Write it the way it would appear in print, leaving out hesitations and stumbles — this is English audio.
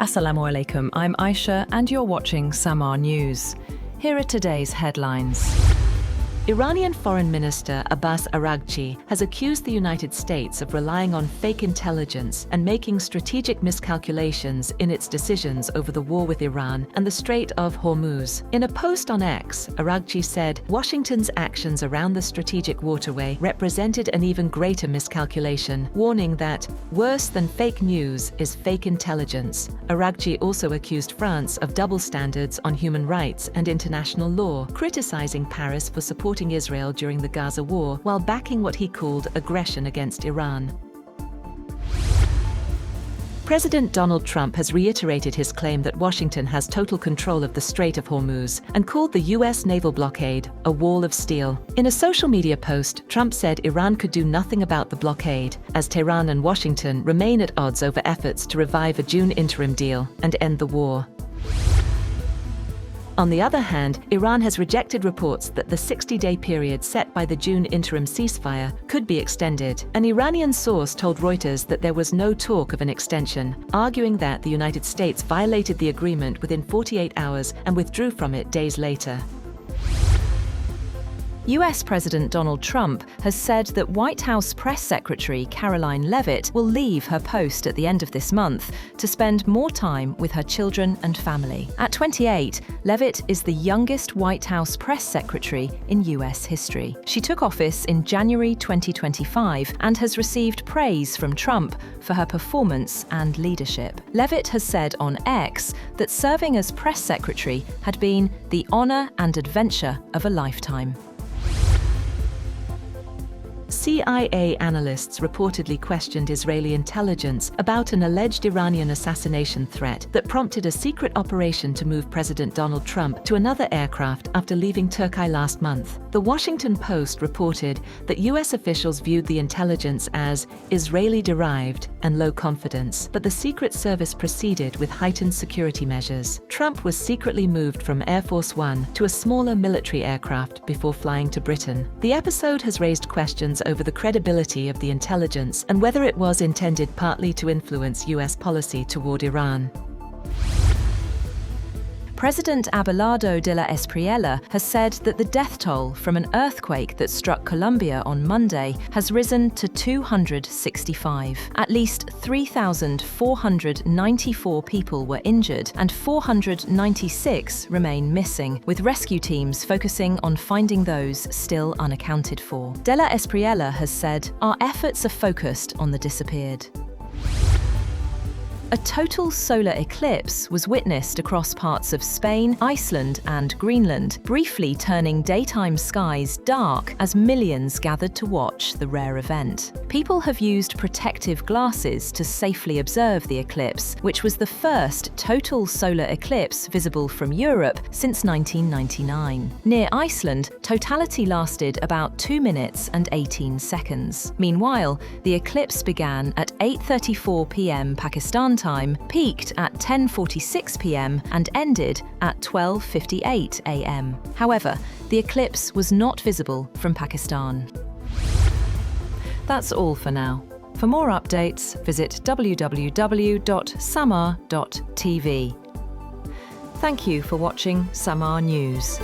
Assalamu alaikum, I'm Aisha and you're watching Samaa News. Here are today's headlines. Iranian Foreign Minister Abbas Araghchi has accused the United States of relying on fake intelligence and making strategic miscalculations in its decisions over the war with Iran and the Strait of Hormuz. In a post on X, Araghchi said Washington's actions around the strategic waterway represented an even greater miscalculation, warning that worse than fake news is fake intelligence. Araghchi also accused France of double standards on human rights and international law, criticizing Paris for supporting Israel during the Gaza war while backing what he called aggression against Iran. President Donald Trump has reiterated his claim that Washington has total control of the Strait of Hormuz and called the U.S. naval blockade a wall of steel. In a social media post, Trump said Iran could do nothing about the blockade, as Tehran and Washington remain at odds over efforts to revive a June interim deal and end the war. On the other hand, Iran has rejected reports that the 60-day period set by the June interim ceasefire could be extended. An Iranian source told Reuters that there was no talk of an extension, arguing that the United States violated the agreement within 48 hours and withdrew from it days later. US President Donald Trump has said that White House Press Secretary Karoline Leavitt will leave her post at the end of this month to spend more time with her children and family. At 28, Leavitt is the youngest White House Press Secretary in US history. She took office in January 2025 and has received praise from Trump for her performance and leadership. Leavitt has said on X that serving as press secretary had been the honor and adventure of a lifetime. CIA analysts reportedly questioned Israeli intelligence about an alleged Iranian assassination threat that prompted a secret operation to move President Donald Trump to another aircraft after leaving Turkey last month. The Washington Post reported that US officials viewed the intelligence as Israeli-derived and low confidence, but the Secret Service proceeded with heightened security measures. Trump was secretly moved from Air Force One to a smaller military aircraft before flying to Britain. The episode has raised questions over the credibility of the intelligence and whether it was intended partly to influence US policy toward Iran. President Abelardo de la Espriella has said that the death toll from an earthquake that struck Colombia on Monday has risen to 265. At least 3,494 people were injured and 496 remain missing, with rescue teams focusing on finding those still unaccounted for. De la Espriella has said, "Our efforts are focused on the disappeared." A total solar eclipse was witnessed across parts of Spain, Iceland, and Greenland, briefly turning daytime skies dark as millions gathered to watch the rare event. People have used protective glasses to safely observe the eclipse, which was the first total solar eclipse visible from Europe since 1999. Near Iceland, totality lasted about 2 minutes and 18 seconds. Meanwhile, the eclipse began at 8:34 p.m. Pakistan time, peaked at 10:46 p.m. and ended at 12:58 a.m. However, the eclipse was not visible from Pakistan. That's all for now. For more updates, visit www.samaa.tv. Thank you for watching Samaa News.